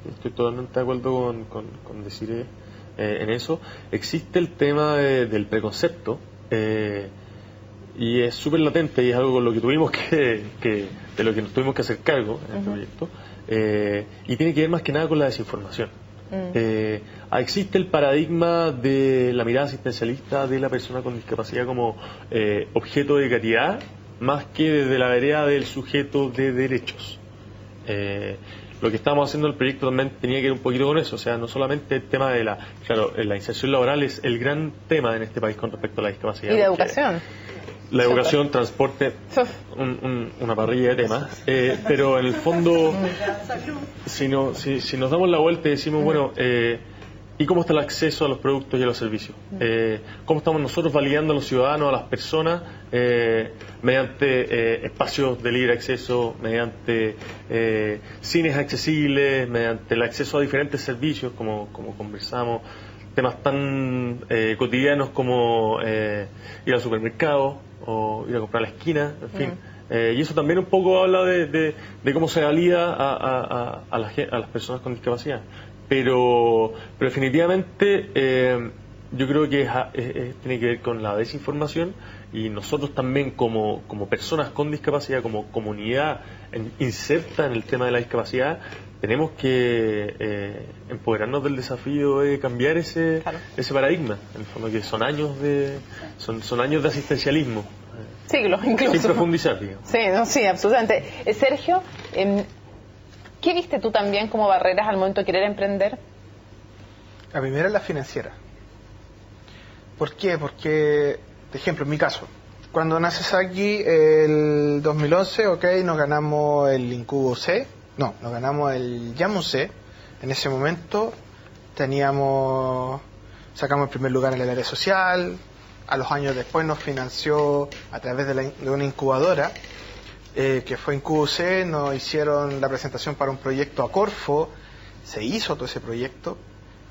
estoy totalmente de acuerdo con decir en eso, existe el tema del preconcepto, y es súper latente y es algo con lo que tuvimos de lo que nos tuvimos que hacer cargo en el proyecto, y tiene que ver más que nada con la desinformación. Existe el paradigma de la mirada asistencialista de la persona con discapacidad como objeto de caridad, más que desde la vereda del sujeto de derechos. Lo que estábamos haciendo en el proyecto también tenía que ver un poquito con eso, o sea, no solamente el tema de la inserción laboral es el gran tema en este país con respecto a la discapacidad. Y la educación. La educación, transporte, una parrilla de temas, pero en el fondo, si nos damos la vuelta y decimos, bueno, ¿y cómo está el acceso a los productos y a los servicios? ¿Cómo estamos nosotros validando a los ciudadanos, a las personas, mediante espacios de libre acceso, mediante cines accesibles, mediante el acceso a diferentes servicios, como conversamos, temas tan cotidianos como ir al supermercado o ir a comprar a la esquina, en fin. Y eso también un poco habla de cómo se valida a las personas con discapacidad. Pero definitivamente yo creo que tiene que ver con la desinformación, y nosotros también como personas con discapacidad, como comunidad inserta en el tema de la discapacidad, tenemos que empoderarnos del desafío de cambiar ese paradigma, en el fondo, que son años de asistencialismo. Siglos incluso. Sin profundizar, digamos. Sí, absolutamente. Sergio, ¿qué viste tú también como barreras al momento de querer emprender? La primera es la financiera. ¿Por qué? Porque, por ejemplo, en mi caso, cuando nace Saki el 2011, nos ganamos el Incubo C, nos ganamos el Yamu C. En ese momento sacamos el primer lugar en el área social. A los años después nos financió a través de una incubadora, que fue Incubo C. Nos hicieron la presentación para un proyecto a Corfo, se hizo todo ese proyecto,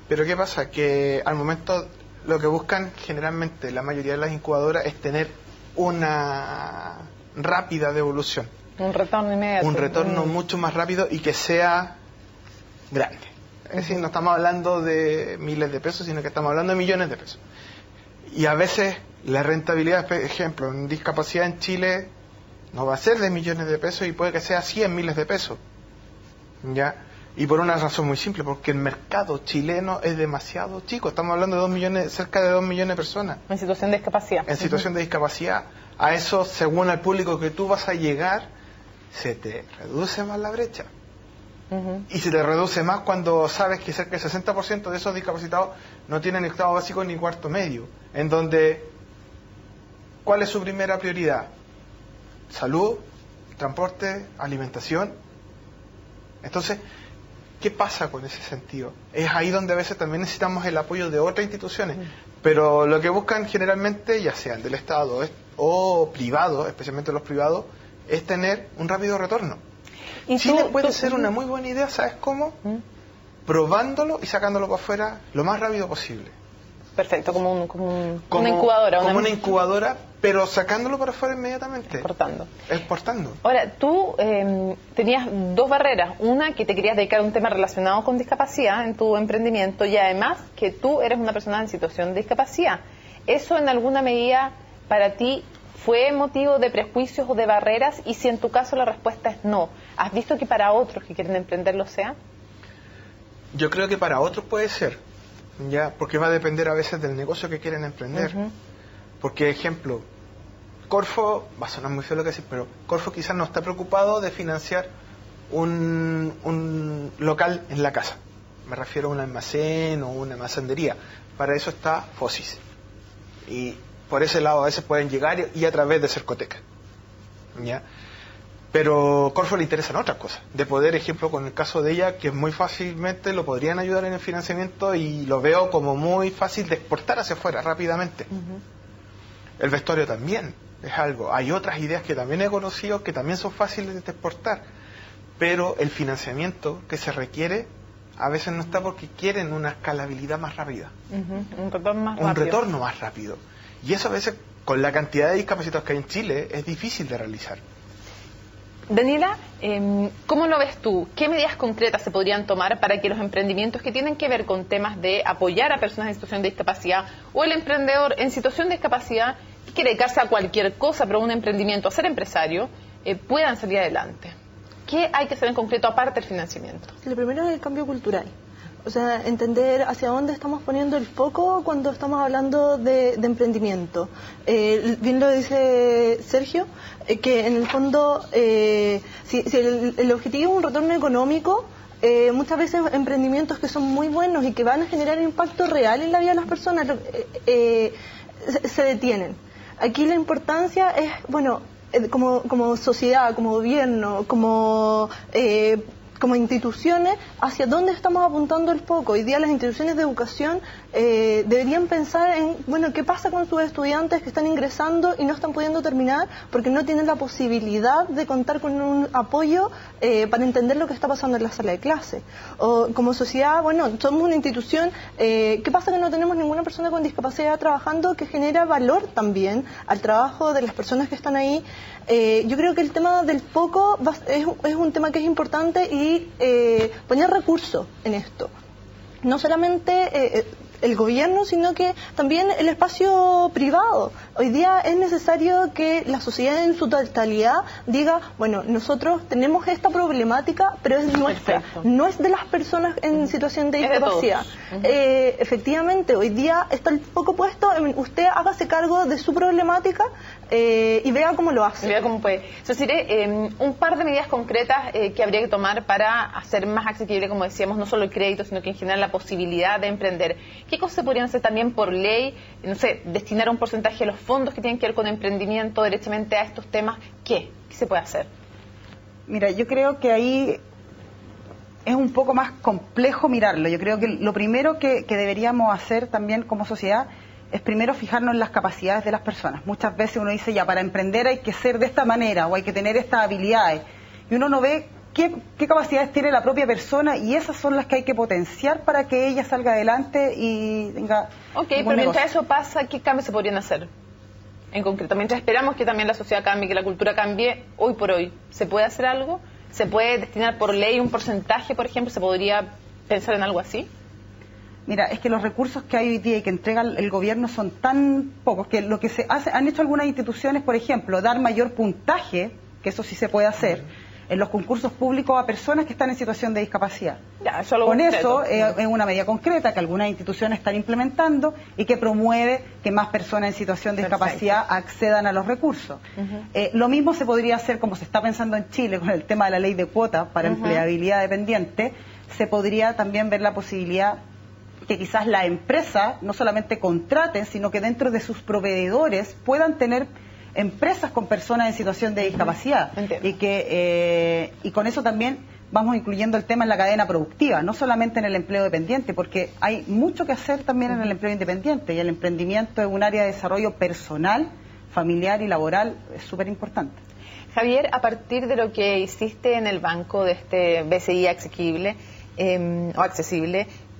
pero ¿qué pasa? Que al momento lo que buscan generalmente la mayoría de las incubadoras es tener una rápida devolución. Un retorno inmediato. Un retorno mucho más rápido y que sea grande. Es decir, no estamos hablando de miles de pesos, sino que estamos hablando de millones de pesos. Y a veces la rentabilidad, por ejemplo, en discapacidad en Chile no va a ser de millones de pesos y puede que sea 100 miles de pesos. ¿Ya? Y por una razón muy simple, porque el mercado chileno es demasiado chico. Estamos hablando de 2 millones, cerca de 2 millones de personas. En situación de discapacidad. En situación de discapacidad. A eso, según el público que tú vas a llegar, se te reduce más la brecha. Y se te reduce más cuando sabes que cerca del 60% de esos discapacitados no tienen octavo básico ni cuarto medio. En donde, ¿cuál es su primera prioridad? Salud, transporte, alimentación. Entonces, ¿qué pasa con ese sentido? Es ahí donde a veces también necesitamos el apoyo de otras instituciones, pero lo que buscan generalmente, ya sean del Estado o privados, especialmente los privados, es tener un rápido retorno. ¿Y Chile puede ser una muy buena idea, ¿sabes cómo? Probándolo y sacándolo para afuera lo más rápido posible. Perfecto, como una incubadora. Como una incubadora, pero sacándolo para afuera inmediatamente. Exportando. Ahora, tú tenías dos barreras. Una, que te querías dedicar a un tema relacionado con discapacidad en tu emprendimiento, y además que tú eres una persona en situación de discapacidad. ¿Eso en alguna medida para ti fue motivo de prejuicios o de barreras? Y si en tu caso la respuesta es no, ¿has visto que para otros que quieren emprender lo sea? Yo creo que para otros puede ser, ya, porque va a depender a veces del negocio que quieren emprender. Porque, ejemplo, Corfo, va a sonar muy feo lo que decir, pero Corfo quizás no está preocupado de financiar un local en la casa. Me refiero a un almacén o una almacenería. Para eso está Fosis. Y por ese lado a veces pueden llegar y a través de Cercoteca. ¿Ya? Pero Corfo le interesan otras cosas. De poder, ejemplo, con el caso de ella, que muy fácilmente lo podrían ayudar en el financiamiento, y lo veo como muy fácil de exportar hacia afuera rápidamente. El vestuario también es algo. Hay otras ideas que también he conocido que también son fáciles de exportar. Pero el financiamiento que se requiere a veces no está, porque quieren una escalabilidad más rápida. Un retorno más rápido. Y eso a veces, con la cantidad de discapacitados que hay en Chile, es difícil de realizar. Daniela, ¿cómo lo ves tú? ¿Qué medidas concretas se podrían tomar para que los emprendimientos que tienen que ver con temas de apoyar a personas en situación de discapacidad, o el emprendedor en situación de discapacidad que quiere dedicarse a cualquier cosa, pero un emprendimiento, a ser empresario, puedan salir adelante? ¿Qué hay que hacer en concreto aparte del financiamiento? Lo primero es el cambio cultural. O sea, entender hacia dónde estamos poniendo el foco cuando estamos hablando de emprendimiento. Bien lo dice Sergio, que en el fondo, si el objetivo es un retorno económico, muchas veces emprendimientos que son muy buenos y que van a generar impacto real en la vida de las personas se detienen. Aquí la importancia es, bueno, como sociedad, como gobierno, como instituciones, hacia dónde estamos apuntando el foco. Hoy día las instituciones de educación deberían pensar en, bueno, qué pasa con sus estudiantes que están ingresando y no están pudiendo terminar porque no tienen la posibilidad de contar con un apoyo para entender lo que está pasando en la sala de clase. O como sociedad, bueno, somos una institución, ¿qué pasa que no tenemos ninguna persona con discapacidad trabajando que genera valor también al trabajo de las personas que están ahí? Yo creo que el tema del foco es un tema que es importante, y poner recursos en esto. No solamente el gobierno, sino que también el espacio privado. Hoy día es necesario que la sociedad en su totalidad diga, bueno, nosotros tenemos esta problemática, pero es nuestra, no es de las personas en situación de discapacidad. Efectivamente, hoy día está el foco puesto en usted, hágase cargo de su problemática y vea cómo lo hace. Vea cómo puede. Cecile, un par de medidas concretas que habría que tomar para hacer más accesible, como decíamos, no solo el crédito, sino que en general la posibilidad de emprender. ¿Qué cosas se podrían hacer también por ley? No sé, destinar un porcentaje de los fondos que tienen que ver con emprendimiento directamente a estos temas. ¿Qué se puede hacer? Mira, yo creo que ahí es un poco más complejo mirarlo. Yo creo que lo primero que deberíamos hacer también como sociedad es primero fijarnos en las capacidades de las personas. Muchas veces uno dice, ya, para emprender hay que ser de esta manera o hay que tener estas habilidades. Y uno no ve qué capacidades tiene la propia persona, y esas son las que hay que potenciar para que ella salga adelante y tenga Ok, pero mientras eso pasa, ¿qué cambios se podrían hacer? En concreto, mientras esperamos que también la sociedad cambie, que la cultura cambie, hoy por hoy, ¿se puede hacer algo? ¿Se puede destinar por ley un porcentaje, por ejemplo? ¿Se podría pensar en algo así? Mira, es que los recursos que hay hoy día y que entrega el gobierno son tan pocos que lo que se hace, han hecho algunas instituciones, por ejemplo, dar mayor puntaje, que eso sí se puede hacer, en los concursos públicos a personas que están en situación de discapacidad. Ya, eso Con eso es una medida concreta que algunas instituciones están implementando y que promueve que más personas en situación de discapacidad accedan a los recursos. Lo mismo se podría hacer, como se está pensando en Chile con el tema de la ley de cuotas para empleabilidad dependiente. Se podría también ver la posibilidad que quizás la empresa no solamente contraten, sino que dentro de sus proveedores puedan tener empresas con personas en situación de discapacidad. Y con eso también vamos incluyendo el tema en la cadena productiva, no solamente en el empleo dependiente, porque hay mucho que hacer también en el empleo independiente, y el emprendimiento es un área de desarrollo personal, familiar y laboral, es súper importante. Javier, a partir de lo que hiciste en el banco de este BCI accesible,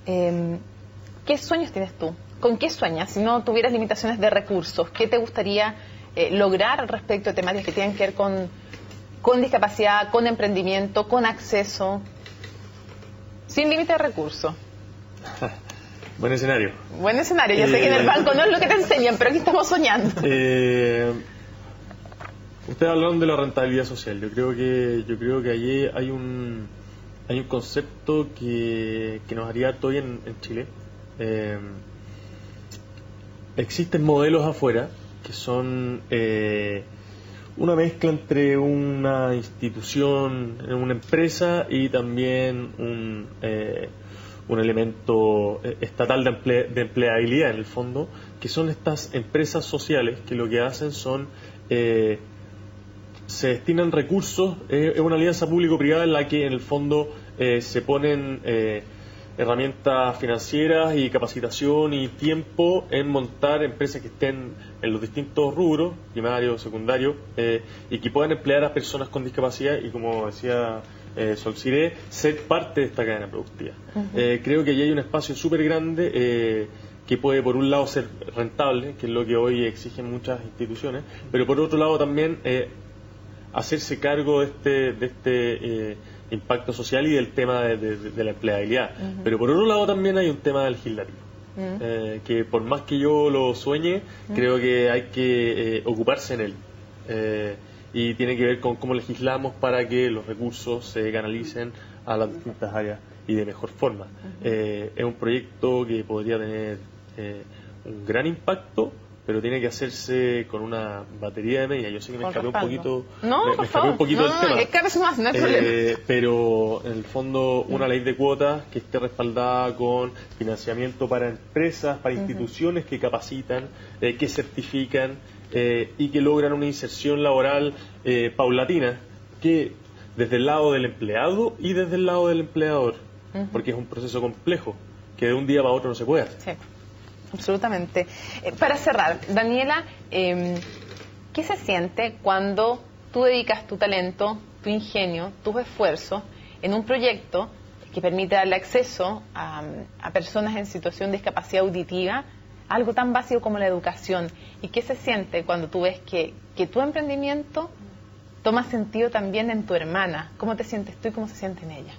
¿qué sueños tienes tú? ¿Con qué sueñas? Si no tuvieras limitaciones de recursos, ¿qué te gustaría lograr respecto a temáticas que tienen que ver con discapacidad, con emprendimiento, con acceso, sin límite de recursos? Buen escenario. Buen escenario. Yo sé que en el banco no es lo que te enseñan, pero aquí estamos soñando. Ustedes hablaron de la rentabilidad social. Yo creo que allí hay un concepto que nos haría todo bien en Chile. Existen modelos afuera que son una mezcla entre una institución, una empresa y también un elemento estatal de empleabilidad en el fondo, que son estas empresas sociales que lo que hacen son se destinan recursos, es una alianza público-privada en la que en el fondo se ponen herramientas financieras y capacitación y tiempo en montar empresas que estén en los distintos rubros, primario, secundario, y que puedan emplear a personas con discapacidad y, como decía Solciré, ser parte de esta cadena productiva. Creo que allí hay un espacio súper grande que puede, por un lado, ser rentable, que es lo que hoy exigen muchas instituciones, pero por otro lado también hacerse cargo de este impacto social y del tema de la empleabilidad. Pero por otro lado también hay un tema legislativo, que por más que yo lo sueñe, creo que hay que ocuparse en él. Y tiene que ver con cómo legislamos para que los recursos se canalicen a las distintas áreas y de mejor forma. Es un proyecto que podría tener un gran impacto, pero tiene que hacerse con una batería de medidas. Yo sé que me escapé un poquito, me escapé un poquito del tema. Más, no hay problema. Pero en el fondo una ley de cuotas que esté respaldada con financiamiento para empresas, para instituciones que capacitan, que certifican y que logran una inserción laboral paulatina, que desde el lado del empleado y desde el lado del empleador, porque es un proceso complejo que de un día para otro no se puede hacer. Sí. Absolutamente. Para cerrar, Daniela, ¿qué se siente cuando tú dedicas tu talento, tu ingenio, tus esfuerzos en un proyecto que permite darle acceso a personas en situación de discapacidad auditiva, algo tan básico como la educación? ¿Y qué se siente cuando tú ves que tu emprendimiento toma sentido también en tu hermana? ¿Cómo te sientes tú y cómo se siente en ella?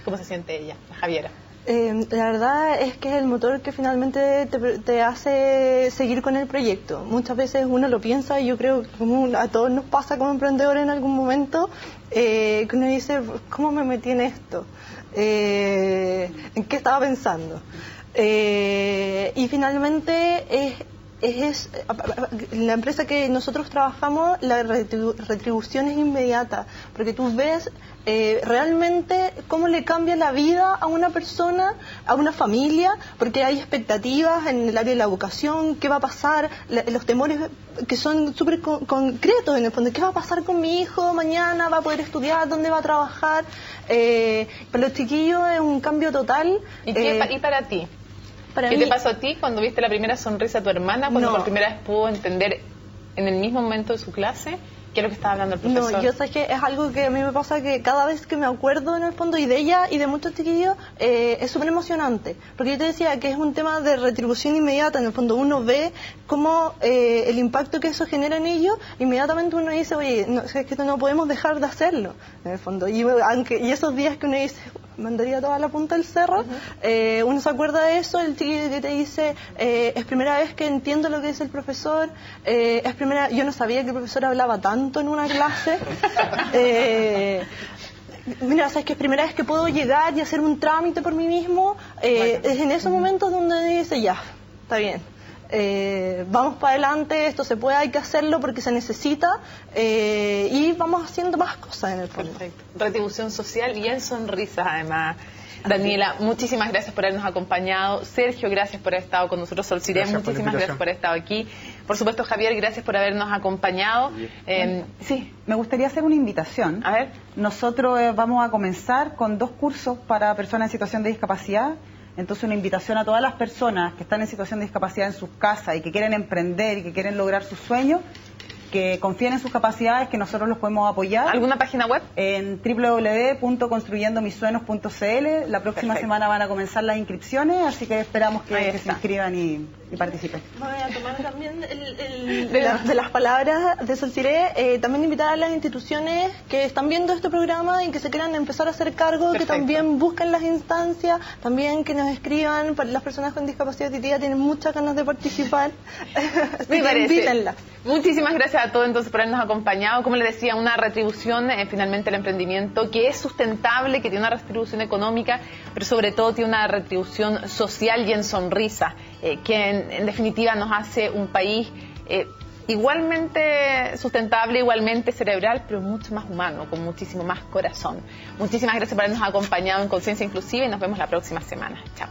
¿Cómo se siente ella, la Javiera? La verdad es que es el motor que finalmente te hace seguir con el proyecto. Muchas veces uno lo piensa, y yo creo que como a todos nos pasa como emprendedores en algún momento, que uno dice, ¿cómo me metí en esto? ¿En qué estaba pensando? Y finalmente es la empresa que nosotros trabajamos, la retribución es inmediata, porque tú ves realmente cómo le cambia la vida a una persona, a una familia, porque hay expectativas en el área de la educación, qué va a pasar, los temores que son súper concretos en el fondo, qué va a pasar con mi hijo mañana, va a poder estudiar, dónde va a trabajar. Para los chiquillos es un cambio total. ¿Y para ti? ¿Qué te pasó a ti cuando viste la primera sonrisa de tu hermana, cuando por primera vez pudo entender en el mismo momento de su clase qué es lo que estaba hablando el profesor? No, yo sé que es algo que a mí me pasa, que cada vez que me acuerdo en el fondo, y de ella y de muchos chiquillos, es súper emocionante, porque yo te decía que es un tema de retribución inmediata. En el fondo uno ve cómo el impacto que eso genera en ellos, inmediatamente uno dice, oye, no, es que no podemos dejar de hacerlo, en el fondo. Y esos días que uno dice, mandaría toda la punta del cerro, uno se acuerda de eso, el chiquillo que te dice, es primera vez que entiendo lo que dice el profesor, yo no sabía que el profesor hablaba tanto en una clase, mira, sabes que es primera vez que puedo llegar y hacer un trámite por mí mismo, es en esos momentos donde dice, ya, está bien. Vamos para adelante, esto se puede, hay que hacerlo porque se necesita, y vamos haciendo más cosas en el fondo. Perfecto. Retribución social y en sonrisas, además. Daniela, muchísimas gracias por habernos acompañado. Sergio, gracias por haber estado con nosotros. Solciré, muchísimas gracias por haber estado aquí. Por supuesto, Javier, gracias por habernos acompañado. Sí. Me gustaría hacer una invitación. A ver. Nosotros vamos a comenzar con 2 cursos para personas en situación de discapacidad. Entonces, una invitación a todas las personas que están en situación de discapacidad en sus casas y que quieren emprender y que quieren lograr sus sueños, que confíen en sus capacidades, que nosotros los podemos apoyar. ¿Alguna página web? En www.construyendomisueños.cl. La próxima semana van a comenzar las inscripciones, así que esperamos que se inscriban y participen. Voy a tomar también de las palabras de Solciré, también invitar a las instituciones que están viendo este programa y que se quieran empezar a hacer cargo, que también busquen las instancias, también que nos escriban. Las personas con discapacidad auditiva tienen muchas ganas de participar. Me parece. Invítenlas. Muchísimas gracias a todos entonces por habernos acompañado. Como les decía, una retribución finalmente el emprendimiento que es sustentable, que tiene una retribución económica, pero sobre todo tiene una retribución social y en sonrisa, que en definitiva nos hace un país igualmente sustentable, igualmente cerebral, pero mucho más humano, con muchísimo más corazón. Muchísimas gracias por habernos acompañado en Conciencia Inclusiva y nos vemos la próxima semana. Chao.